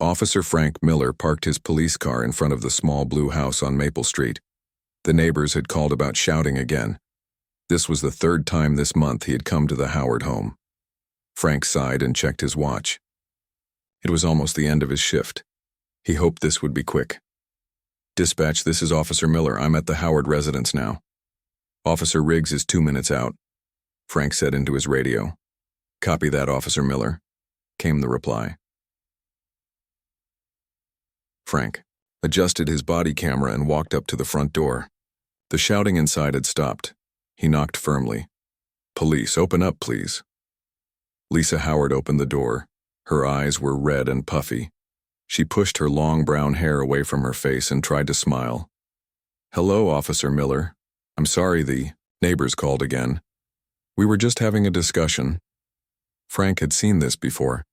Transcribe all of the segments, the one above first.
Officer Frank Miller parked his police car in front of the small blue house on Maple Street. The neighbors had called about shouting again. This was the third time this month he had come to the Howard home. Frank sighed and checked his watch. It was almost the end of his shift. He hoped this would be quick. "Dispatch, this is Officer Miller. I'm at the Howard residence now." "Officer Riggs is 2 minutes out," Frank said into his radio. "Copy that, Officer Miller," came the reply. Frank adjusted his body camera and walked up to the front door. The shouting inside had stopped. He knocked firmly. "Police, open up, please." Lisa Howard opened the door. Her eyes were red and puffy. She pushed her long brown hair away from her face and tried to smile. "Hello, Officer Miller. I'm sorry the neighbors called again. We were just having a discussion." Frank had seen this before.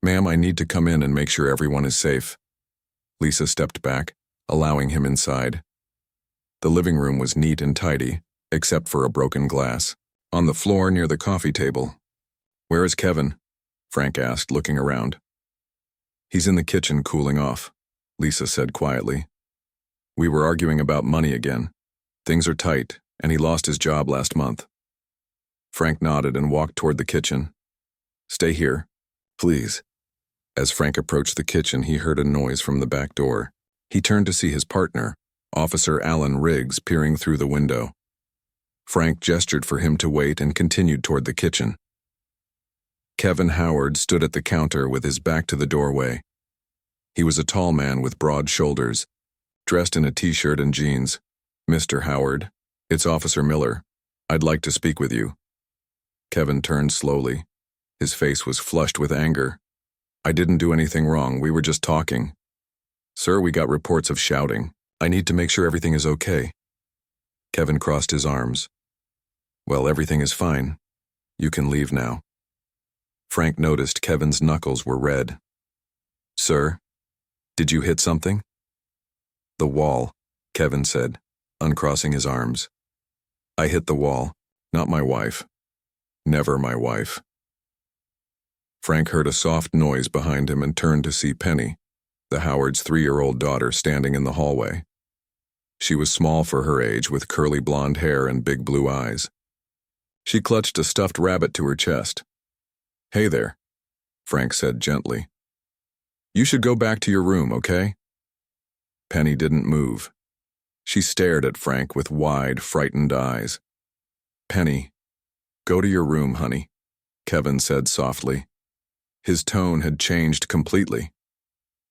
"Ma'am, I need to come in and make sure everyone is safe." Lisa stepped back, allowing him inside. The living room was neat and tidy, except for a broken glass on the floor near the coffee table. "Where is Kevin?" Frank asked, looking around. "He's in the kitchen cooling off," Lisa said quietly. "We were arguing about money again. Things are tight, and he lost his job last month." Frank nodded and walked toward the kitchen. "Stay here, please." As Frank approached the kitchen, he heard a noise from the back door. He turned to see his partner, Officer Alan Riggs, peering through the window. Frank gestured for him to wait and continued toward the kitchen. Kevin Howard stood at the counter with his back to the doorway. He was a tall man with broad shoulders, dressed in a t-shirt and jeans. "Mr. Howard, it's Officer Miller. I'd like to speak with you." Kevin turned slowly. His face was flushed with anger. "I didn't do anything wrong. We were just talking." "Sir, we got reports of shouting. I need to make sure everything is okay." Kevin crossed his arms. "Well, everything is fine. You can leave now." Frank noticed Kevin's knuckles were red. "Sir, did you hit something?" "The wall," Kevin said, uncrossing his arms. "I hit the wall, not my wife. Never my wife." Frank heard a soft noise behind him and turned to see Penny, the Howard's 3-year-old daughter, standing in the hallway. She was small for her age, with curly blonde hair and big blue eyes. She clutched a stuffed rabbit to her chest. "Hey there," Frank said gently. "You should go back to your room, okay?" Penny didn't move. She stared at Frank with wide, frightened eyes. "Penny, go to your room, honey," Kevin said softly. His tone had changed completely.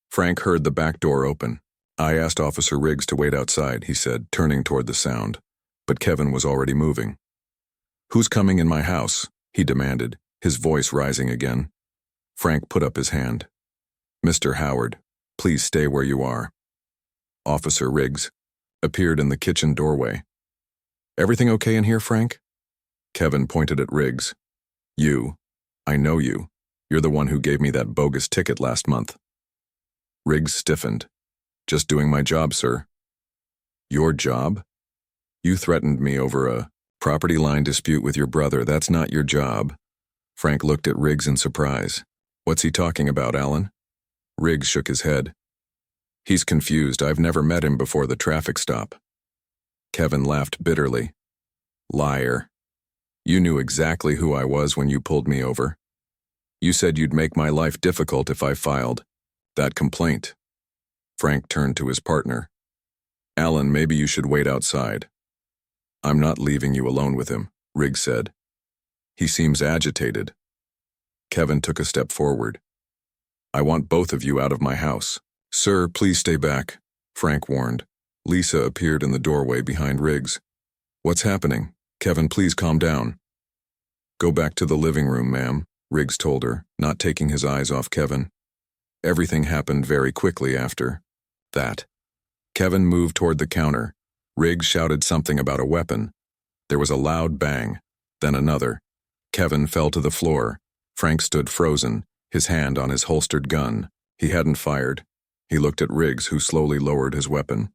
Frank heard the back door open. "I asked Officer Riggs to wait outside," he said, turning toward the sound, but Kevin was already moving. "Who's coming in my house?" he demanded, his voice rising again. Frank put up his hand. "Mr. Howard, please stay where you are." Officer Riggs appeared in the kitchen doorway. "Everything okay in here, Frank?" Kevin pointed at Riggs. "You. I know you. You're the one who gave me that bogus ticket last month." Riggs stiffened. "Just doing my job, sir." "Your job? You threatened me over a property line dispute with your brother. That's not your job." Frank looked at Riggs in surprise. "What's he talking about, Alan?" Riggs shook his head. "He's confused. I've never met him before the traffic stop." Kevin laughed bitterly. "Liar. You knew exactly who I was when you pulled me over. You said you'd make my life difficult if I filed that complaint." Frank turned to his partner. "Alan, maybe you should wait outside." "I'm not leaving you alone with him," Riggs said. "He seems agitated." Kevin took a step forward. "I want both of you out of my house." "Sir, please stay back," Frank warned. Lisa appeared in the doorway behind Riggs. "What's happening? Kevin, please calm down." "Go back to the living room, ma'am," Riggs told her, not taking his eyes off Kevin. Everything happened very quickly after that. Kevin moved toward the counter. Riggs shouted something about a weapon. There was a loud bang, then another. Kevin fell to the floor. Frank stood frozen, his hand on his holstered gun. He hadn't fired. He looked at Riggs, who slowly lowered his weapon.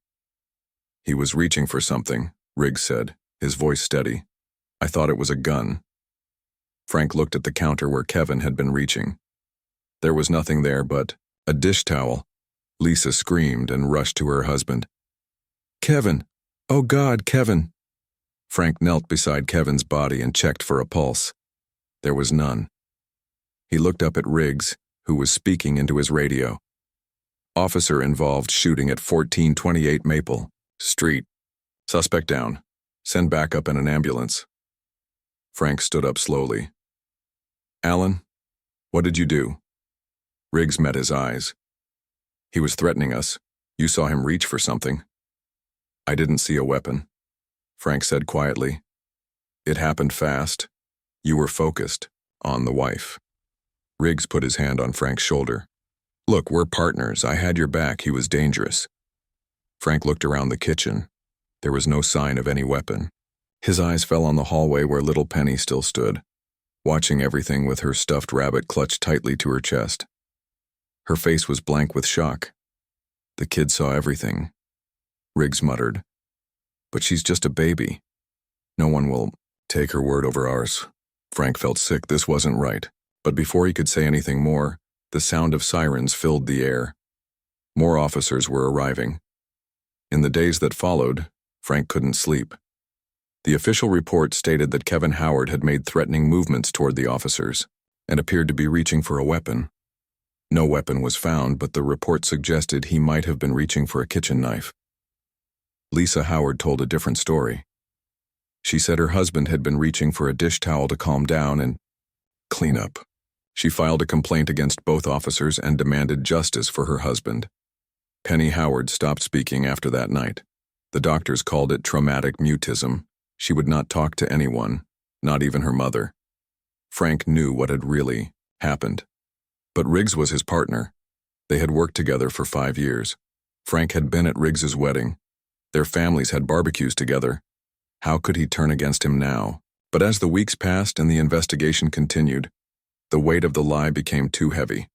"He was reaching for something," Riggs said, his voice steady. "I thought it was a gun." Frank looked at the counter where Kevin had been reaching. There was nothing there but A dish towel. Lisa screamed and rushed to her husband. Kevin! Oh God, Kevin! Frank knelt beside Kevin's body and checked for a pulse. There was none. He looked up at Riggs, who was speaking into his radio. Officer involved shooting at 1428 Maple Street. Suspect down. Send backup in an ambulance. Frank stood up slowly. Alan, what did you do? Riggs met his eyes. He was threatening us. You saw him reach for something. I didn't see a weapon, Frank said quietly. It happened fast. You were focused on the wife. Riggs put his hand on Frank's shoulder. Look, we're partners. I had your back. He was dangerous. Frank looked around the kitchen. There was no sign of any weapon. His eyes fell on the hallway where little Penny still stood, watching everything with her stuffed rabbit clutched tightly to her chest. Her face was blank with shock. The kid saw everything. Riggs muttered, but she's just a baby. No one will take her word over ours. Frank felt sick. This wasn't right. But before he could say anything more, the sound of sirens filled the air. More officers were arriving. In the days that followed, Frank couldn't sleep. The official report stated that Kevin Howard had made threatening movements toward the officers and appeared to be reaching for a weapon. No weapon was found, but the report suggested he might have been reaching for a kitchen knife. Lisa Howard told a different story. She said her husband had been reaching for a dish towel to calm down and clean up. She filed a complaint against both officers and demanded justice for her husband. Penny Howard stopped speaking after that night. The doctors called it traumatic mutism. She would not talk to anyone, not even her mother. Frank knew what had really happened. But Riggs was his partner. They had worked together for 5 years. Frank had been at Riggs's wedding. Their families had barbecues together. How could he turn against him now? But as the weeks passed and the investigation continued, the weight of the lie became too heavy.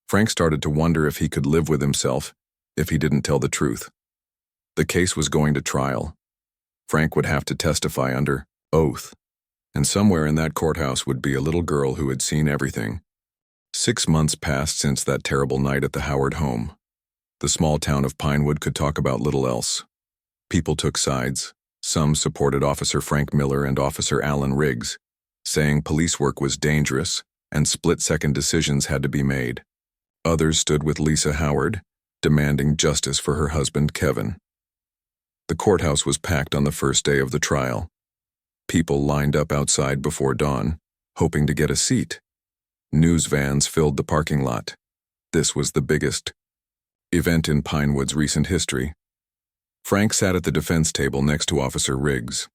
Frank started to wonder if he could live with himself if he didn't tell the truth. The case was going to trial. Frank would have to testify under oath, and somewhere in that courthouse would be a little girl who had seen everything. 6 months passed since that terrible night at the Howard home. The small town of Pinewood could talk about little else. People took sides. Some supported Officer Frank Miller and Officer Alan Riggs, saying police work was dangerous and split-second decisions had to be made. Others stood with Lisa Howard, demanding justice for her husband, Kevin. The courthouse was packed on the first day of the trial. People lined up outside before dawn, hoping to get a seat. News vans filled the parking lot. This was the biggest event in Pinewood's recent history. Frank sat at the defense table next to Officer Riggs.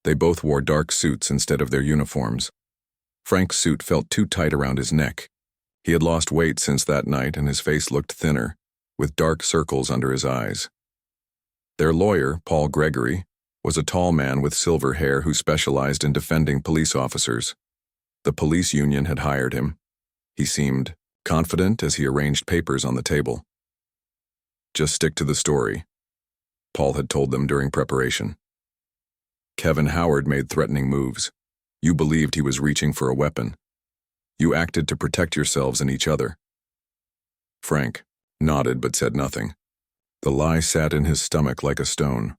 They both wore dark suits instead of their uniforms. Frank's suit felt too tight around his neck. He had lost weight since that night and his face looked thinner, with dark circles under his eyes. Their lawyer, Paul Gregory, was a tall man with silver hair who specialized in defending police officers. The police union had hired him. He seemed confident as he arranged papers on the table. Just stick to the story, Paul had told them during preparation. Kevin Howard made threatening moves. You believed he was reaching for a weapon. You acted to protect yourselves and each other. Frank nodded but said nothing. The lie sat in his stomach like a stone.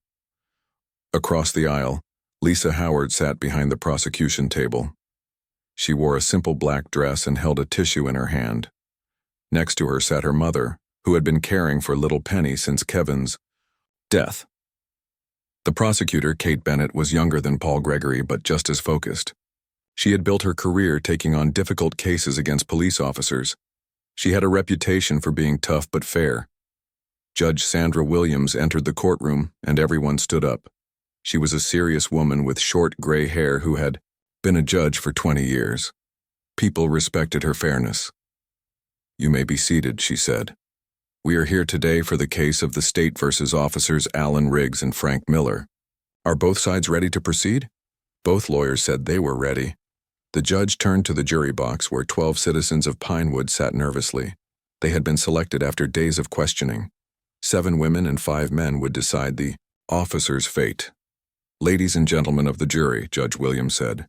Across the aisle, Lisa Howard sat behind the prosecution table. She wore a simple black dress and held a tissue in her hand. Next to her sat her mother, who had been caring for little Penny since Kevin's death. The prosecutor, Kate Bennett, was younger than Paul Gregory but just as focused. She had built her career taking on difficult cases against police officers. She had a reputation for being tough but fair. Judge Sandra Williams entered the courtroom and everyone stood up. She was a serious woman with short gray hair who had been a judge for 20 years. People respected her fairness. You may be seated, she said. We are here today for the case of the state versus officers Alan Riggs and Frank Miller. Are both sides ready to proceed? Both lawyers said they were ready. The judge turned to the jury box where 12 citizens of Pinewood sat nervously. They had been selected after days of questioning. 7 women and 5 men would decide the officer's fate. Ladies and gentlemen of the jury, Judge Williams said,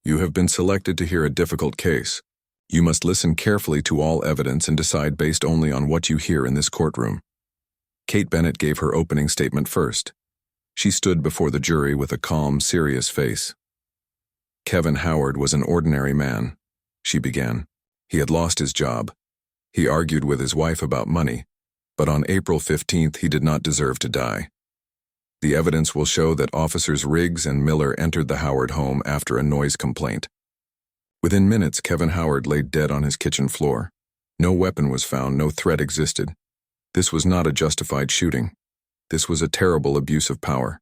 you have been selected to hear a difficult case. You must listen carefully to all evidence and decide based only on what you hear in this courtroom. Kate Bennett gave her opening statement first. She stood before the jury with a calm, serious face. Kevin Howard was an ordinary man, she began. He had lost his job. He argued with his wife about money, but on April 15th he did not deserve to die. The evidence will show that Officers Riggs and Miller entered the Howard home after a noise complaint. Within minutes, Kevin Howard lay dead on his kitchen floor. No weapon was found, no threat existed. This was not a justified shooting. This was a terrible abuse of power.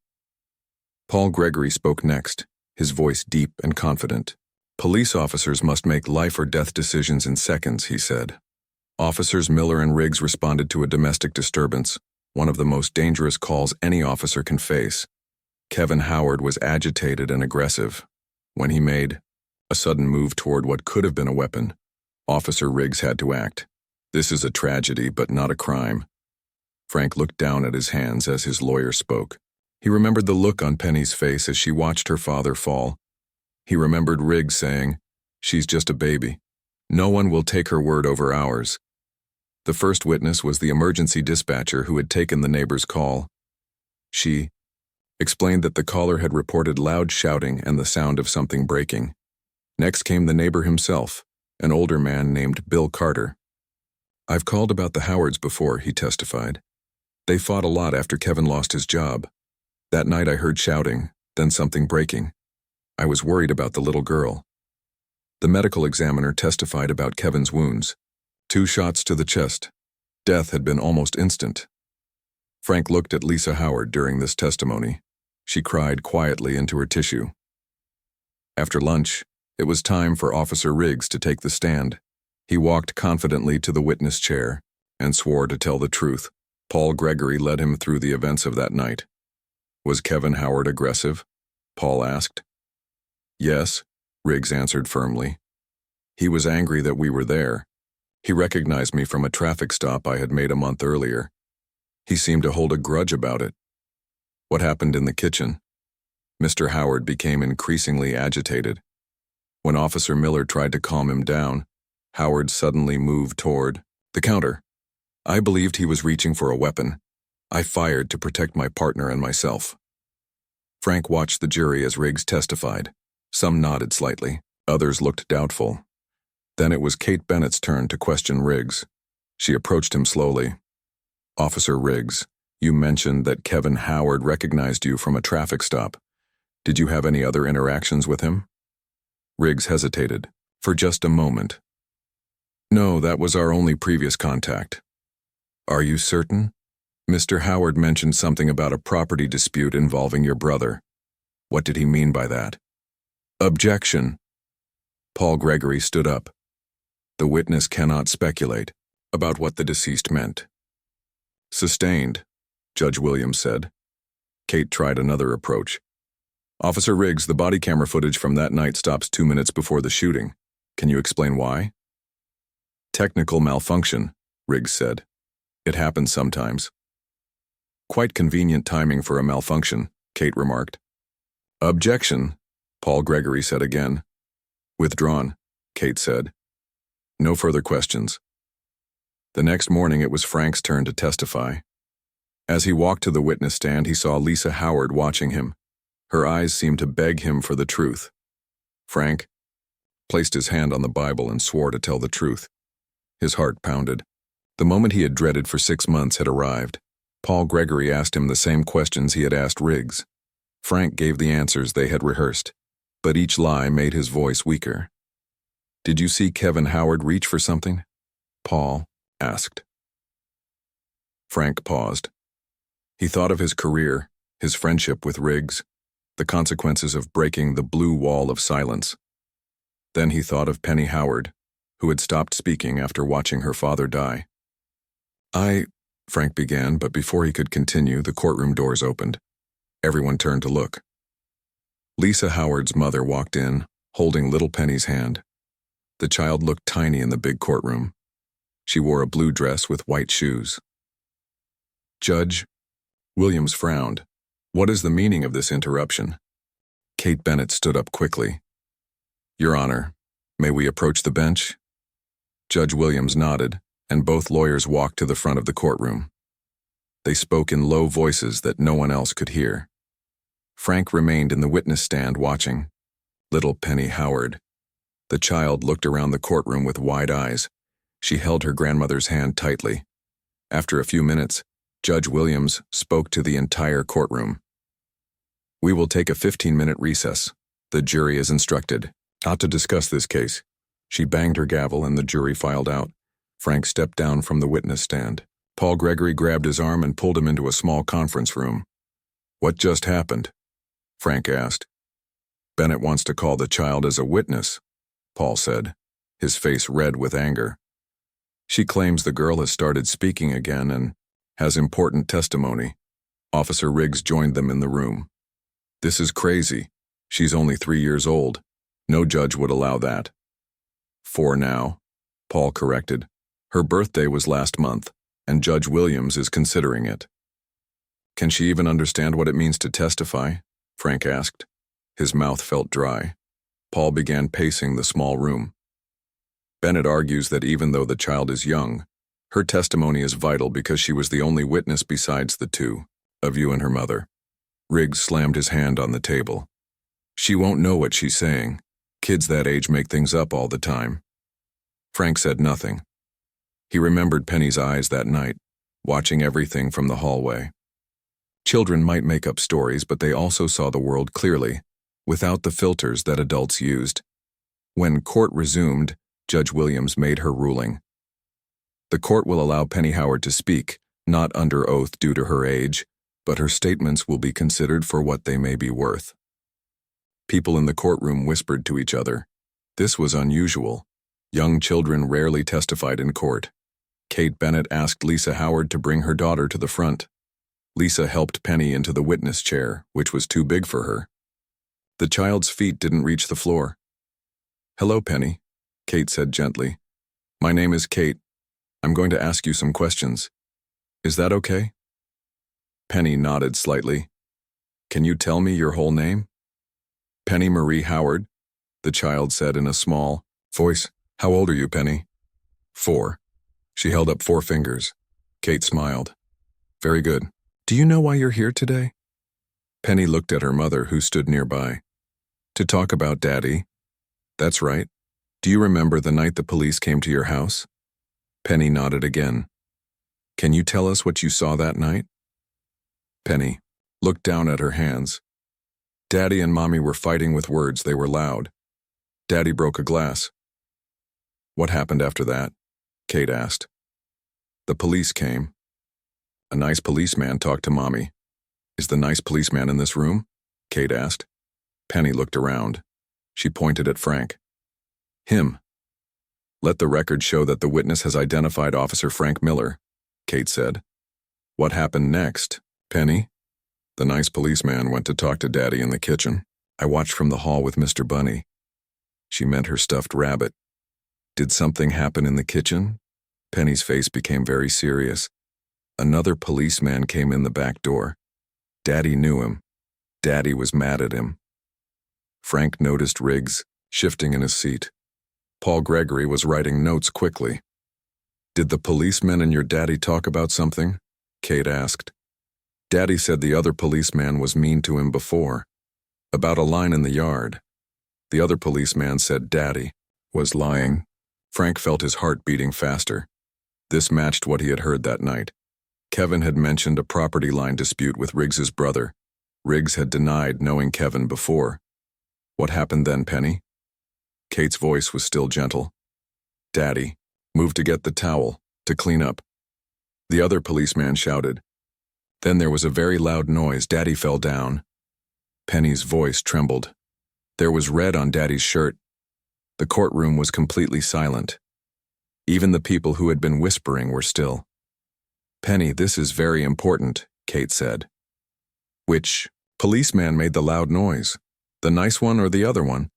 Paul Gregory spoke next, his voice deep and confident. Police officers must make life or death decisions in seconds, he said. Officers Miller and Riggs responded to a domestic disturbance, one of the most dangerous calls any officer can face. Kevin Howard was agitated and aggressive. When he made a sudden move toward what could have been a weapon, Officer Riggs had to act. This is a tragedy, but not a crime. Frank looked down at his hands as his lawyer spoke. He remembered the look on Penny's face as she watched her father fall. He remembered Riggs saying, "She's just a baby. No one will take her word over ours." The first witness was the emergency dispatcher who had taken the neighbor's call. She explained that the caller had reported loud shouting and the sound of something breaking. Next came the neighbor himself, an older man named Bill Carter. "I've called about the Howards before," he testified. "They fought a lot after Kevin lost his job. That night I heard shouting, then something breaking. I was worried about the little girl." The medical examiner testified about Kevin's wounds. 2 shots to the chest. Death had been almost instant. Frank looked at Lisa Howard during this testimony. She cried quietly into her tissue. After lunch, it was time for Officer Riggs to take the stand. He walked confidently to the witness chair and swore to tell the truth. Paul Gregory led him through the events of that night. "Was Kevin Howard aggressive?" Paul asked. "Yes," Riggs answered firmly. "He was angry that we were there. He recognized me from a traffic stop I had made a month earlier. He seemed to hold a grudge about it." "What happened in the kitchen?" Mr. Howard became increasingly agitated. When Officer Miller tried to calm him down, Howard suddenly moved toward the counter. "I believed he was reaching for a weapon. I fired to protect my partner and myself." Frank watched the jury as Riggs testified. Some nodded slightly, others looked doubtful. Then it was Kate Bennett's turn to question Riggs. She approached him slowly. "Officer Riggs, you mentioned that Kevin Howard recognized you from a traffic stop. Did you have any other interactions with him?" Riggs hesitated, for just a moment. "No, that was our only previous contact." "Are you certain? Mr. Howard mentioned something about a property dispute involving your brother. What did he mean by that?" "Objection." Paul Gregory stood up. "The witness cannot speculate about what the deceased meant." "Sustained," Judge Williams said. Kate tried another approach. "Officer Riggs, the body camera footage from that night stops 2 minutes before the shooting. Can you explain why?" "Technical malfunction," Riggs said. "It happens sometimes." "Quite convenient timing for a malfunction," Kate remarked. "Objection," Paul Gregory said again. "Withdrawn," Kate said. No further questions. The next morning it was Frank's turn to testify. As he walked to the witness stand, he saw Lisa Howard watching him. Her eyes seemed to beg him for the truth. Frank placed his hand on the Bible and swore to tell the truth. His heart pounded. The moment he had dreaded for 6 months had arrived. Paul Gregory asked him the same questions he had asked Riggs. Frank gave the answers they had rehearsed, but each lie made his voice weaker. "Did you see Kevin Howard reach for something?" Paul asked. Frank paused. He thought of his career, his friendship with Riggs, the consequences of breaking the blue wall of silence. Then he thought of Penny Howard, who had stopped speaking after watching her father die. Frank began, but before he could continue, the courtroom doors opened. Everyone turned to look. Lisa Howard's mother walked in, holding little Penny's hand. The child looked tiny in the big courtroom. She wore a blue dress with white shoes. "Judge," Williams frowned. "What is the meaning of this interruption?" Kate Bennett stood up quickly. "Your Honor, may we approach the bench?" Judge Williams nodded, and both lawyers walked to the front of the courtroom. They spoke in low voices that no one else could hear. Frank remained in the witness stand watching. Little Penny Howard. The child looked around the courtroom with wide eyes. She held her grandmother's hand tightly. After a few minutes, Judge Williams spoke to the entire courtroom. "We will take a 15-minute recess. The jury is instructed not to discuss this case." She banged her gavel and the jury filed out. Frank stepped down from the witness stand. Paul Gregory grabbed his arm and pulled him into a small conference room. "What just happened?" Frank asked. "Bennett wants to call the child as a witness," Paul said, his face red with anger. "She claims the girl has started speaking again and has important testimony." Officer Riggs joined them in the room. "This is crazy. She's only 3 years old. No judge would allow that." "4 now," Paul corrected. "Her birthday was last month, and Judge Williams is considering it." "Can she even understand what it means to testify?" Frank asked. His mouth felt dry. Paul began pacing the small room. "Bennett argues that even though the child is young, her testimony is vital because she was the only witness besides the two, of you and her mother." Riggs slammed his hand on the table. "She won't know what she's saying. Kids that age make things up all the time." Frank said nothing. He remembered Penny's eyes that night, watching everything from the hallway. Children might make up stories, but they also saw the world clearly, without the filters that adults used. When court resumed, Judge Williams made her ruling. "The court will allow Penny Howard to speak, not under oath due to her age, but her statements will be considered for what they may be worth." People in the courtroom whispered to each other. This was unusual. Young children rarely testified in court. Kate Bennett asked Lisa Howard to bring her daughter to the front. Lisa helped Penny into the witness chair, which was too big for her. The child's feet didn't reach the floor. "Hello, Penny," Kate said gently. "My name is Kate. I'm going to ask you some questions. Is that okay?" Penny nodded slightly. "Can you tell me your whole name?" "Penny Marie Howard," the child said in a small voice. "How old are you, Penny?" 4. She held up 4 fingers. Kate smiled. "Very good. Do you know why you're here today?" Penny looked at her mother, who stood nearby. "To talk about Daddy." "That's right. Do you remember the night the police came to your house?" Penny nodded again. "Can you tell us what you saw that night?" Penny looked down at her hands. "Daddy and Mommy were fighting with words. They were loud. Daddy broke a glass." "What happened after that?" Kate asked. "The police came. A nice policeman talked to Mommy." "Is the nice policeman in this room?" Kate asked. Penny looked around. She pointed at Frank. "Him." "Let the record show that the witness has identified Officer Frank Miller," Kate said. "What happened next, Penny?" "The nice policeman went to talk to Daddy in the kitchen. I watched from the hall with Mr. Bunny." She meant her stuffed rabbit. "Did something happen in the kitchen?" Penny's face became very serious. "Another policeman came in the back door. Daddy knew him. Daddy was mad at him." Frank noticed Riggs shifting in his seat. Paul Gregory was writing notes quickly. "Did the policeman and your daddy talk about something?" Kate asked. "Daddy said the other policeman was mean to him before, about a line in the yard. The other policeman said Daddy was lying." Frank felt his heart beating faster. This matched what he had heard that night. Kevin had mentioned a property line dispute with Riggs's brother. Riggs had denied knowing Kevin before. "What happened then, Penny?" Kate's voice was still gentle. "Daddy moved to get the towel, to clean up." The other policeman shouted. Then there was a very loud noise. Daddy fell down. Penny's voice trembled. There was red on Daddy's shirt. The courtroom was completely silent. Even the people who had been whispering were still. "Penny, this is very important," Kate said. "Which policeman made the loud noise? The nice one or the other one?"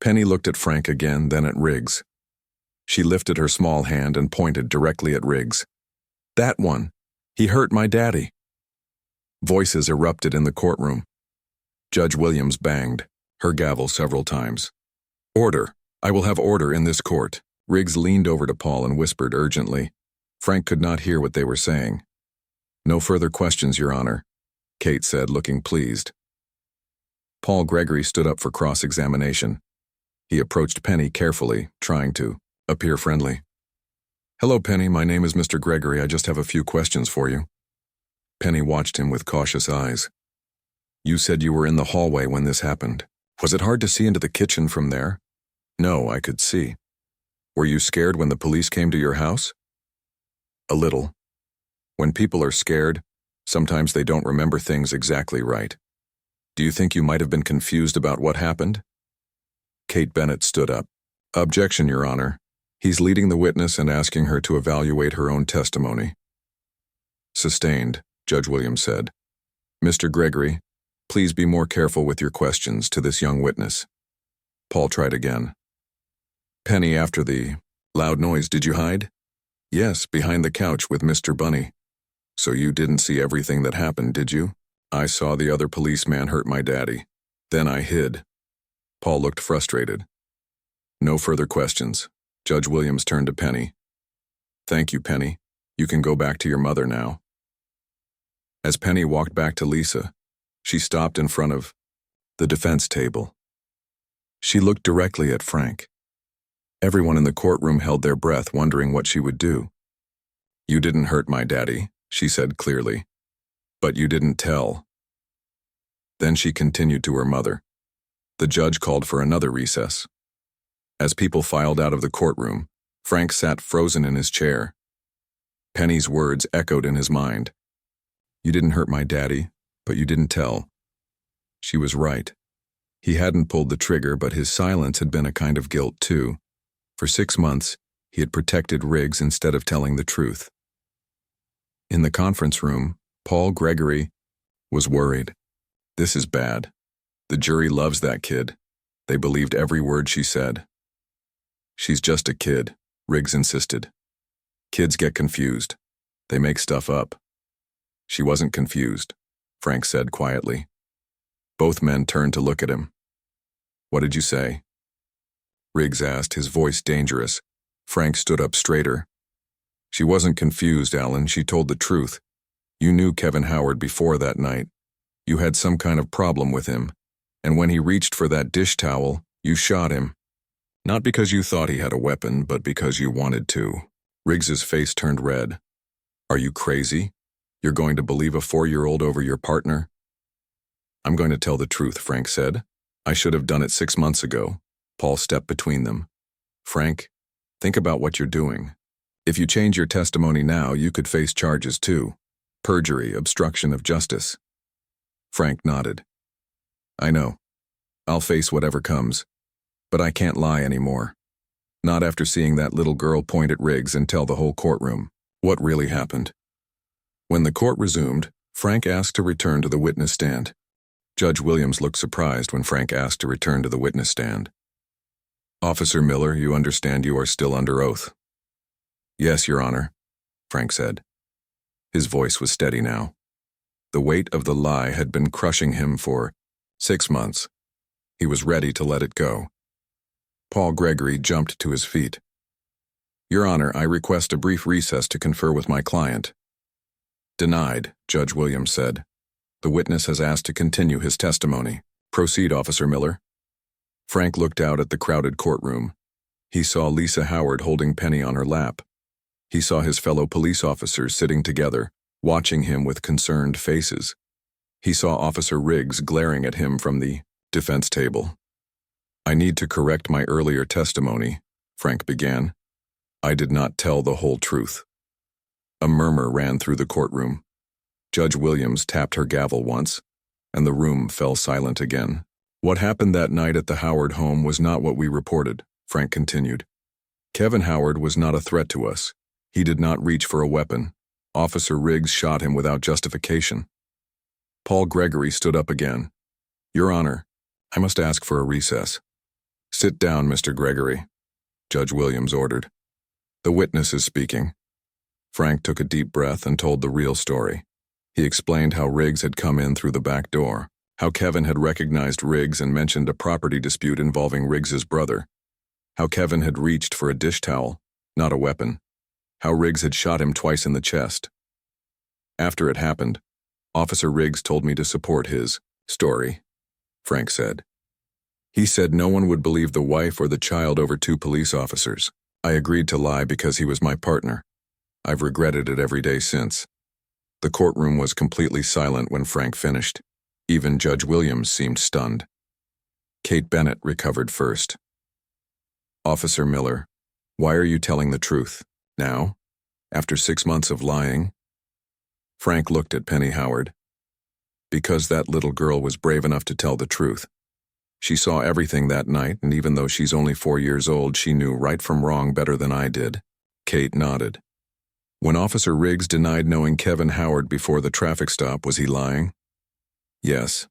Penny looked at Frank again, then at Riggs. She lifted her small hand and pointed directly at Riggs. "That one. He hurt my daddy." Voices erupted in the courtroom. Judge Williams banged her gavel several times. "Order. I will have order in this court." Riggs leaned over to Paul and whispered urgently. Frank could not hear what they were saying. "No further questions, Your Honor," Kate said, looking pleased. Paul Gregory stood up for cross-examination. He approached Penny carefully, trying to appear friendly. "Hello, Penny. My name is Mr. Gregory. I just have a few questions for you." Penny watched him with cautious eyes. "You said you were in the hallway when this happened. Was it hard to see into the kitchen from there?" "No, I could see." "Were you scared when the police came to your house?" "A little. When people are scared, sometimes they don't remember things exactly right. Do you think you might have been confused about what happened?" Kate Bennett stood up. "Objection, Your Honor. He's leading the witness and asking her to evaluate her own testimony." "Sustained," Judge Williams said. "Mr. Gregory, please be more careful with your questions to this young witness." Paul tried again. "Penny, after the loud noise, did you hide?" "Yes, behind the couch with Mr. Bunny." "So you didn't see everything that happened, did you?" "I saw the other policeman hurt my daddy. Then I hid." Paul looked frustrated. "No further questions." Judge Williams turned to Penny. "Thank you, Penny. You can go back to your mother now." As Penny walked back to Lisa, she stopped in front of the defense table. She looked directly at Frank. Everyone in the courtroom held their breath, wondering what she would do. "You didn't hurt my daddy," she said clearly. "But you didn't tell." Then she continued to her mother. The judge called for another recess. As people filed out of the courtroom, Frank sat frozen in his chair. Penny's words echoed in his mind. "You didn't hurt my daddy, but you didn't tell." She was right. He hadn't pulled the trigger, but his silence had been a kind of guilt too. For 6 months, he had protected Riggs instead of telling the truth. In the conference room, Paul Gregory was worried. "This is bad. The jury loves that kid. They believed every word she said." "She's just a kid," Riggs insisted. "Kids get confused. They make stuff up." "She wasn't confused," Frank said quietly. Both men turned to look at him. "What did you say?" Riggs asked, his voice dangerous. Frank stood up straighter. "She wasn't confused, Alan. She told the truth. You knew Kevin Howard before that night. You had some kind of problem with him, and when he reached for that dish towel, you shot him. Not because you thought he had a weapon, but because you wanted to." Riggs's face turned red. "Are you crazy? You're going to believe a 4-year-old over your partner?" "I'm going to tell the truth," Frank said. "I should have done it 6 months ago." Paul stepped between them. "Frank, think about what you're doing. If you change your testimony now, you could face charges too. Perjury, obstruction of justice." Frank nodded. "I know. I'll face whatever comes. But I can't lie anymore. Not after seeing that little girl point at Riggs and tell the whole courtroom what really happened." When the court resumed, Frank asked to return to the witness stand. Judge Williams looked surprised when Frank asked to return to the witness stand. "Officer Miller, you understand you are still under oath." "Yes, Your Honor," Frank said. His voice was steady now. The weight of the lie had been crushing him for 6 months. He was ready to let it go. Paul Gregory jumped to his feet. "Your Honor, I request a brief recess to confer with my client." "Denied," Judge Williams said. "The witness has asked to continue his testimony. Proceed, Officer Miller." Frank looked out at the crowded courtroom. He saw Lisa Howard holding Penny on her lap. He saw his fellow police officers sitting together, watching him with concerned faces. He saw Officer Riggs glaring at him from the defense table. "I need to correct my earlier testimony," Frank began. "I did not tell the whole truth." A murmur ran through the courtroom. Judge Williams tapped her gavel once, and the room fell silent again. "What happened that night at the Howard home was not what we reported," Frank continued. "Kevin Howard was not a threat to us. He did not reach for a weapon. Officer Riggs shot him without justification." Paul Gregory stood up again. "Your Honor, I must ask for a recess." "Sit down, Mr. Gregory," Judge Williams ordered. "The witness is speaking." Frank took a deep breath and told the real story. He explained how Riggs had come in through the back door, how Kevin had recognized Riggs and mentioned a property dispute involving Riggs's brother. How Kevin had reached for a dish towel, not a weapon. How Riggs had shot him twice in the chest. After it happened, Officer Riggs told me to support his story, Frank said. He said no one would believe the wife or the child over 2 police officers. I agreed to lie because he was my partner. I've regretted it every day since. The courtroom was completely silent when Frank finished. Even Judge Williams seemed stunned. Kate Bennett recovered first. Officer Miller, why are you telling the truth? Now? After 6 months of lying? Frank looked at Penny Howard. Because that little girl was brave enough to tell the truth. She saw everything that night, and even though she's only 4 years old, she knew right from wrong better than I did. Kate nodded. When Officer Riggs denied knowing Kevin Howard before the traffic stop, was he lying? Yes.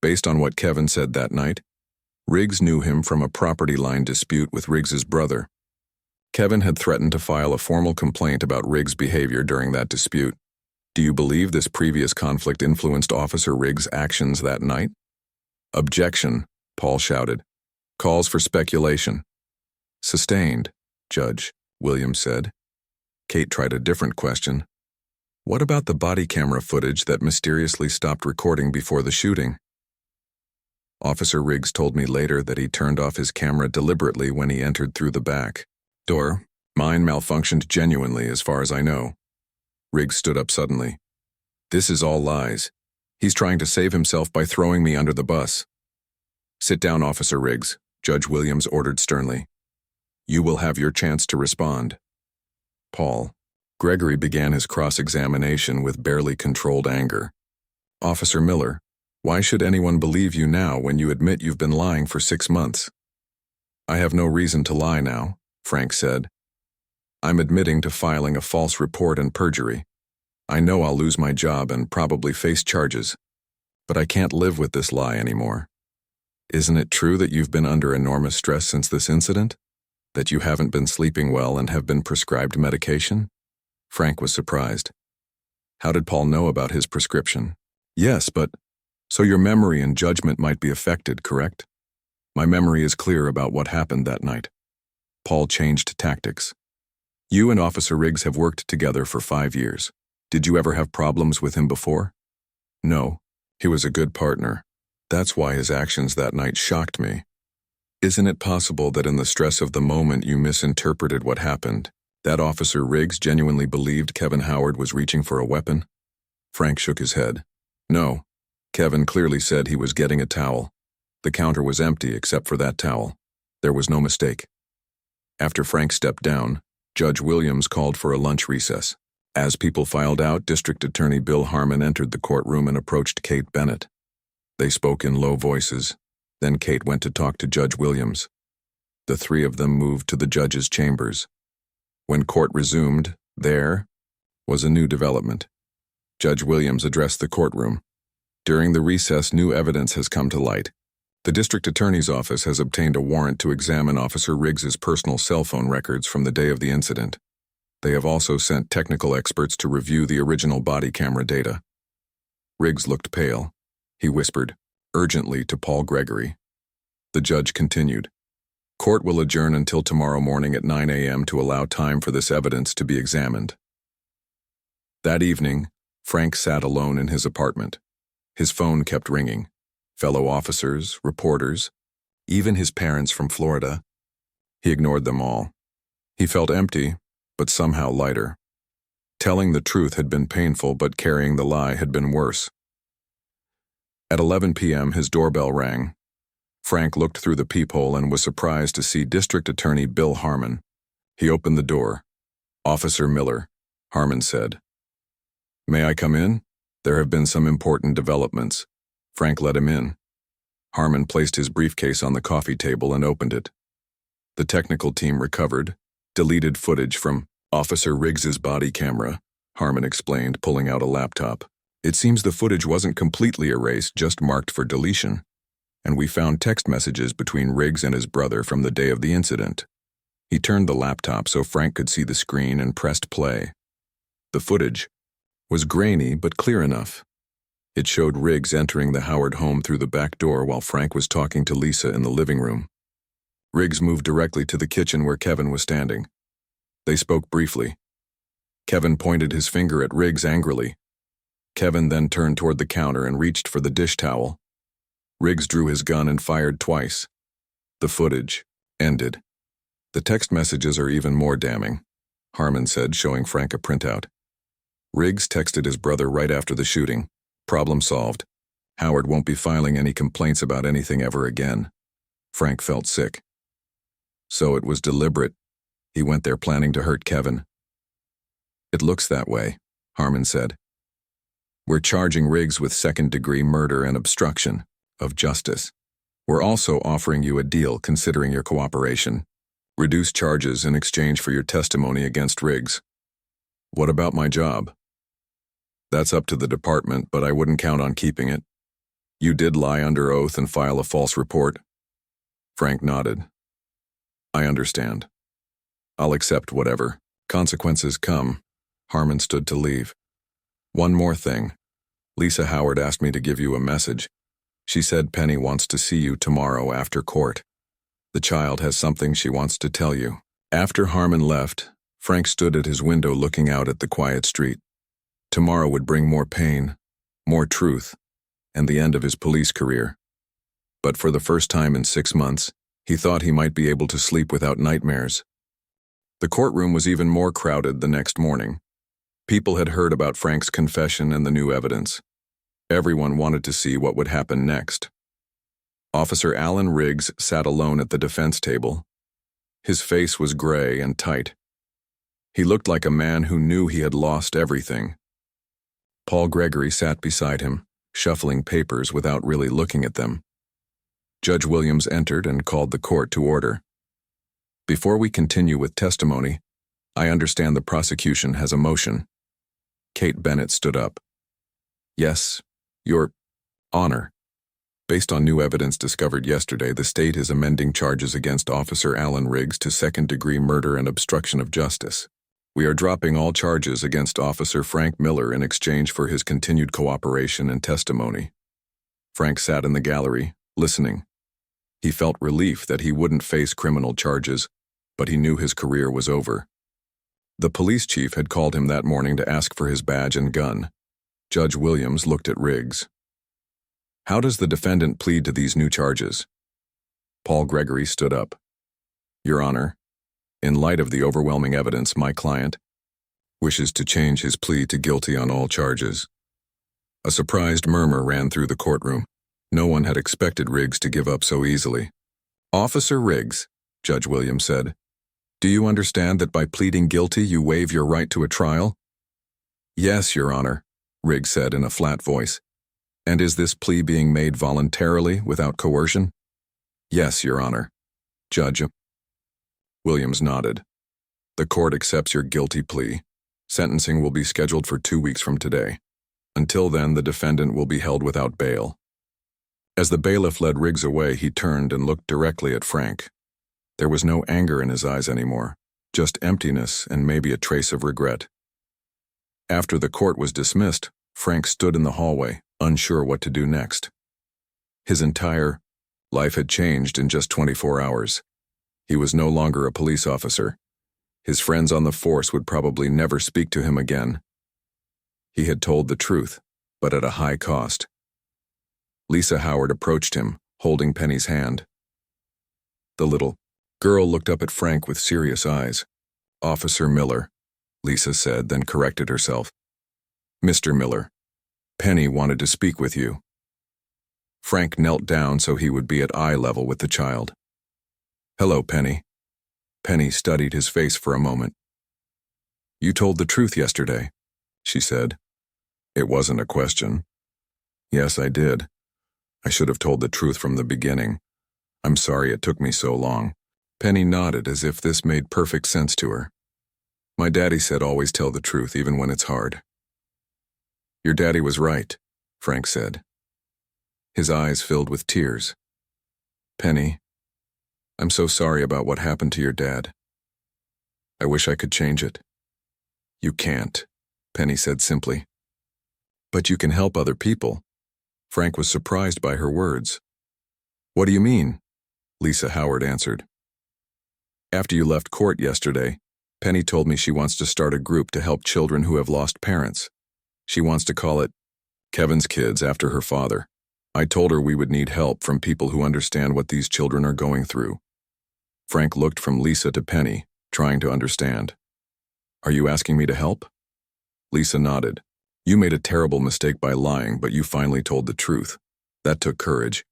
Based on what Kevin said that night, Riggs knew him from a property line dispute with Riggs's brother. Kevin had threatened to file a formal complaint about Riggs' behavior during that dispute. Do you believe this previous conflict influenced Officer Riggs' actions that night? Objection, Paul shouted. Calls for speculation. Sustained, Judge, Williams said. Kate tried a different question. What about the body camera footage that mysteriously stopped recording before the shooting? Officer Riggs told me later that he turned off his camera deliberately when he entered through the back door. Mine malfunctioned genuinely as far as I know. Riggs stood up suddenly. This is all lies. He's trying to save himself by throwing me under the bus. Sit down, Officer Riggs, Judge Williams ordered sternly. You will have your chance to respond. Paul. Gregory began his cross-examination with barely controlled anger. Officer Miller, why should anyone believe you now when you admit you've been lying for 6 months? I have no reason to lie now, Frank said. I'm admitting to filing a false report and perjury. I know I'll lose my job and probably face charges, but I can't live with this lie anymore. Isn't it true that you've been under enormous stress since this incident? That you haven't been sleeping well and have been prescribed medication? Frank was surprised. How did Paul know about his prescription? Yes, but... So your memory and judgment might be affected, correct? My memory is clear about what happened that night. Paul changed tactics. You and Officer Riggs have worked together for 5 years. Did you ever have problems with him before? No. He was a good partner. That's why his actions that night shocked me. Isn't it possible that in the stress of the moment you misinterpreted what happened? That Officer Riggs genuinely believed Kevin Howard was reaching for a weapon? Frank shook his head. No. Kevin clearly said he was getting a towel. The counter was empty except for that towel. There was no mistake. After Frank stepped down, Judge Williams called for a lunch recess. As people filed out, District Attorney Bill Harmon entered the courtroom and approached Kate Bennett. They spoke in low voices. Then Kate went to talk to Judge Williams. The 3 of them moved to the judge's chambers. When court resumed, there was a new development. Judge Williams addressed the courtroom. During the recess, new evidence has come to light. The district attorney's office has obtained a warrant to examine Officer Riggs's personal cell phone records from the day of the incident. They have also sent technical experts to review the original body camera data. Riggs looked pale. He whispered, urgently, to Paul Gregory. The judge continued. Court will adjourn until tomorrow morning at 9 a.m. to allow time for this evidence to be examined. That evening, Frank sat alone in his apartment. His phone kept ringing. Fellow officers, reporters, even his parents from Florida. He ignored them all. He felt empty, but somehow lighter. Telling the truth had been painful, but carrying the lie had been worse. At 11 p.m., his doorbell rang. Frank looked through the peephole and was surprised to see District Attorney Bill Harmon. He opened the door. Officer Miller, Harmon said. May I come in? There have been some important developments. Frank let him in. Harmon placed his briefcase on the coffee table and opened it. The technical team recovered, deleted footage from Officer Riggs's body camera, Harmon explained, pulling out a laptop. It seems the footage wasn't completely erased, just marked for deletion. And we found text messages between Riggs and his brother from the day of the incident. He turned the laptop so Frank could see the screen and pressed play. The footage was grainy but clear enough. It showed Riggs entering the Howard home through the back door while Frank was talking to Lisa in the living room. Riggs moved directly to the kitchen where Kevin was standing. They spoke briefly. Kevin pointed his finger at Riggs angrily. Kevin then turned toward the counter and reached for the dish towel. Riggs drew his gun and fired twice. The footage ended. The text messages are even more damning, Harmon said, showing Frank a printout. Riggs texted his brother right after the shooting. Problem solved. Howard won't be filing any complaints about anything ever again. Frank felt sick. So it was deliberate. He went there planning to hurt Kevin. It looks that way, Harmon said. We're charging Riggs with second-degree murder and obstruction of justice. We're also offering you a deal considering your cooperation. Reduce charges in exchange for your testimony against Riggs. What about my job? That's up to the department, but I wouldn't count on keeping it. You did lie under oath and file a false report. Frank nodded. I understand. I'll accept whatever. Consequences come. Harmon stood to leave. One more thing. Lisa Howard asked me to give you a message. She said Penny wants to see you tomorrow after court. The child has something she wants to tell you. After Harmon left, Frank stood at his window looking out at the quiet street. Tomorrow would bring more pain, more truth, and the end of his police career. But for the first time in 6 months, he thought he might be able to sleep without nightmares. The courtroom was even more crowded the next morning. People had heard about Frank's confession and the new evidence. Everyone wanted to see what would happen next. Officer Alan Riggs sat alone at the defense table. His face was gray and tight. He looked like a man who knew he had lost everything. Paul Gregory sat beside him, shuffling papers without really looking at them. Judge Williams entered and called the court to order. Before we continue with testimony, I understand the prosecution has a motion. Kate Bennett stood up. Yes, Your Honor. Based on new evidence discovered yesterday, the state is amending charges against Officer Alan Riggs to second-degree murder and obstruction of justice. We are dropping all charges against Officer Frank Miller in exchange for his continued cooperation and testimony. Frank sat in the gallery, listening. He felt relief that he wouldn't face criminal charges, but he knew his career was over. The police chief had called him that morning to ask for his badge and gun. Judge Williams looked at Riggs. How does the defendant plead to these new charges? Paul Gregory stood up. Your Honor, in light of the overwhelming evidence, my client wishes to change his plea to guilty on all charges. A surprised murmur ran through the courtroom. No one had expected Riggs to give up so easily. Officer Riggs, Judge Williams said, do you understand that by pleading guilty you waive your right to a trial? Yes, Your Honor, Riggs said in a flat voice. And is this plea being made voluntarily, without coercion? Yes, Your Honor. Judge Williams nodded. The court accepts your guilty plea. Sentencing will be scheduled for 2 weeks from today. Until then, the defendant will be held without bail. As the bailiff led Riggs away, he turned and looked directly at Frank. There was no anger in his eyes anymore, just emptiness and maybe a trace of regret. After the court was dismissed, Frank stood in the hallway, unsure what to do next. His entire life had changed in just 24 hours. He was no longer a police officer. His friends on the force would probably never speak to him again. He had told the truth, but at a high cost. Lisa Howard approached him, holding Penny's hand. The little girl looked up at Frank with serious eyes. Officer Miller, Lisa said, then corrected herself. Mr. Miller, Penny wanted to speak with you. Frank knelt down so he would be at eye level with the child. Hello, Penny. Penny studied his face for a moment. You told the truth yesterday, she said. It wasn't a question. Yes, I did. I should have told the truth from the beginning. I'm sorry it took me so long. Penny nodded as if this made perfect sense to her. My daddy said always tell the truth even when it's hard. Your daddy was right, Frank said. His eyes filled with tears. Penny, I'm so sorry about what happened to your dad. I wish I could change it. You can't, Penny said simply. But you can help other people. Frank was surprised by her words. What do you mean? Lisa Howard answered. After you left court yesterday, Penny told me she wants to start a group to help children who have lost parents. She wants to call it Kevin's Kids after her father. I told her we would need help from people who understand what these children are going through. Frank looked from Lisa to Penny, trying to understand. Are you asking me to help? Lisa nodded. You made a terrible mistake by lying, but you finally told the truth. That took courage.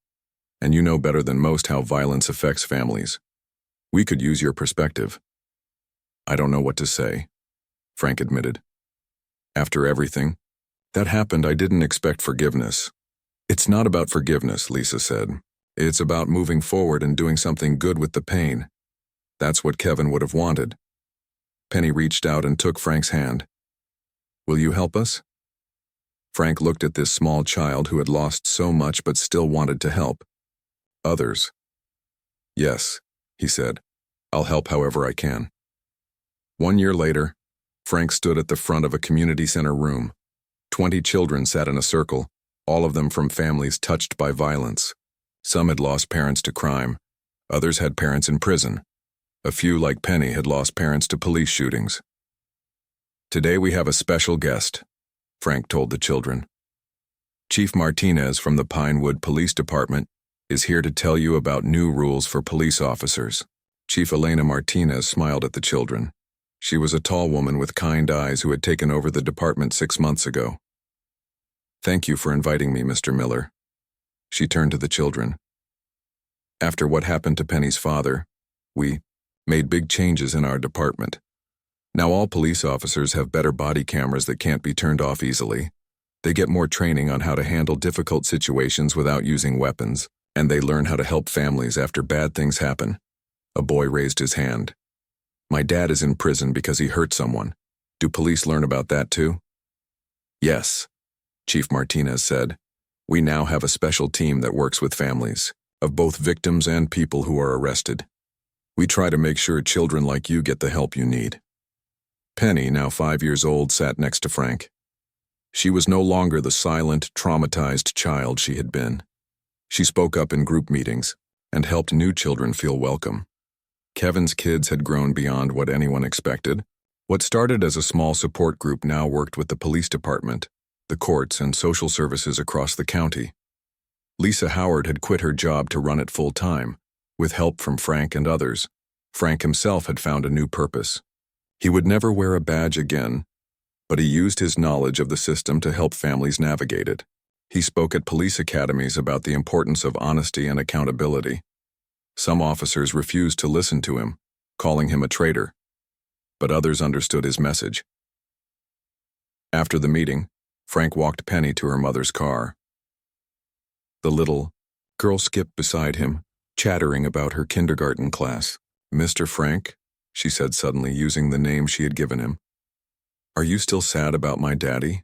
And you know better than most how violence affects families. We could use your perspective. I don't know what to say, Frank admitted. After everything that happened, I didn't expect forgiveness. It's not about forgiveness, Lisa said. It's about moving forward and doing something good with the pain. That's what Kevin would have wanted. Penny reached out and took Frank's hand. Will you help us? Frank looked at this small child who had lost so much but still wanted to help. Others. Yes, he said. I'll help however I can. 1 year later, Frank stood at the front of a community center room. 20 children sat in a circle, all of them from families touched by violence. Some had lost parents to crime. Others had parents in prison. A few, like Penny, had lost parents to police shootings. Today we have a special guest, Frank told the children. Chief Martinez from the Pinewood Police Department is here to tell you about new rules for police officers. Chief Elena Martinez smiled at the children. She was a tall woman with kind eyes who had taken over the department 6 months ago. Thank you for inviting me, Mr. Miller. She turned to the children. After what happened to Penny's father, we made big changes in our department. Now all police officers have better body cameras that can't be turned off easily. They get more training on how to handle difficult situations without using weapons, and they learn how to help families after bad things happen. A boy raised his hand. My dad is in prison because he hurt someone. Do police learn about that too? Yes, Chief Martinez said. We now have a special team that works with families, of both victims and people who are arrested. We try to make sure children like you get the help you need. Penny, now 5 years old, sat next to Frank. She was no longer the silent, traumatized child she had been. She spoke up in group meetings and helped new children feel welcome. Kevin's Kids had grown beyond what anyone expected. What started as a small support group now worked with the police department, the courts, and social services across the county. Lisa Howard had quit her job to run it full-time, with help from Frank and others. Frank himself had found a new purpose. He would never wear a badge again, but he used his knowledge of the system to help families navigate it. He spoke at police academies about the importance of honesty and accountability. Some officers refused to listen to him, calling him a traitor, but others understood his message. After the meeting, Frank walked Penny to her mother's car. The little girl skipped beside him, chattering about her kindergarten class. Mr. Frank, she said suddenly, using the name she had given him. Are you still sad about my daddy?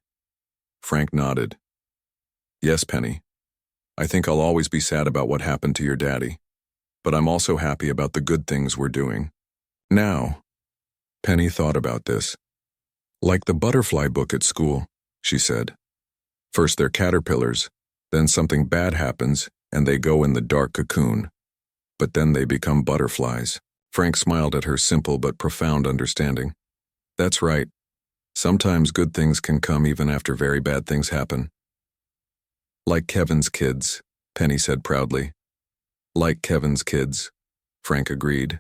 Frank nodded. Yes, Penny. I think I'll always be sad about what happened to your daddy. But I'm also happy about the good things we're doing. Now, Penny thought about this. Like the butterfly book at school, she said. First they're caterpillars, then something bad happens and they go in the dark cocoon. But then they become butterflies. Frank smiled at her simple but profound understanding. That's right. Sometimes good things can come even after very bad things happen. Like Kevin's Kids, Penny said proudly. Like Kevin's Kids, Frank agreed.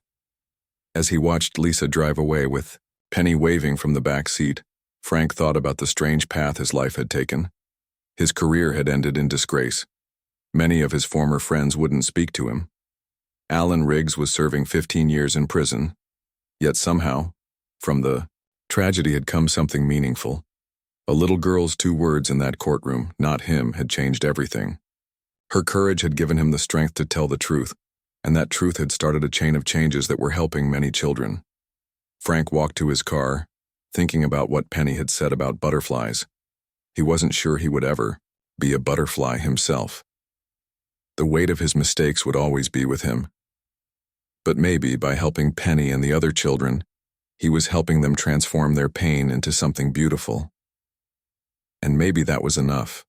As he watched Lisa drive away with Penny waving from the back seat, Frank thought about the strange path his life had taken. His career had ended in disgrace. Many of his former friends wouldn't speak to him. Alan Riggs was serving 15 years in prison. Yet somehow, from the tragedy had come something meaningful. A little girl's 2 words in that courtroom, not him, had changed everything. Her courage had given him the strength to tell the truth, and that truth had started a chain of changes that were helping many children. Frank walked to his car, thinking about what Penny had said about butterflies. He wasn't sure he would ever be a butterfly himself. The weight of his mistakes would always be with him. But maybe by helping Penny and the other children, he was helping them transform their pain into something beautiful. And maybe that was enough.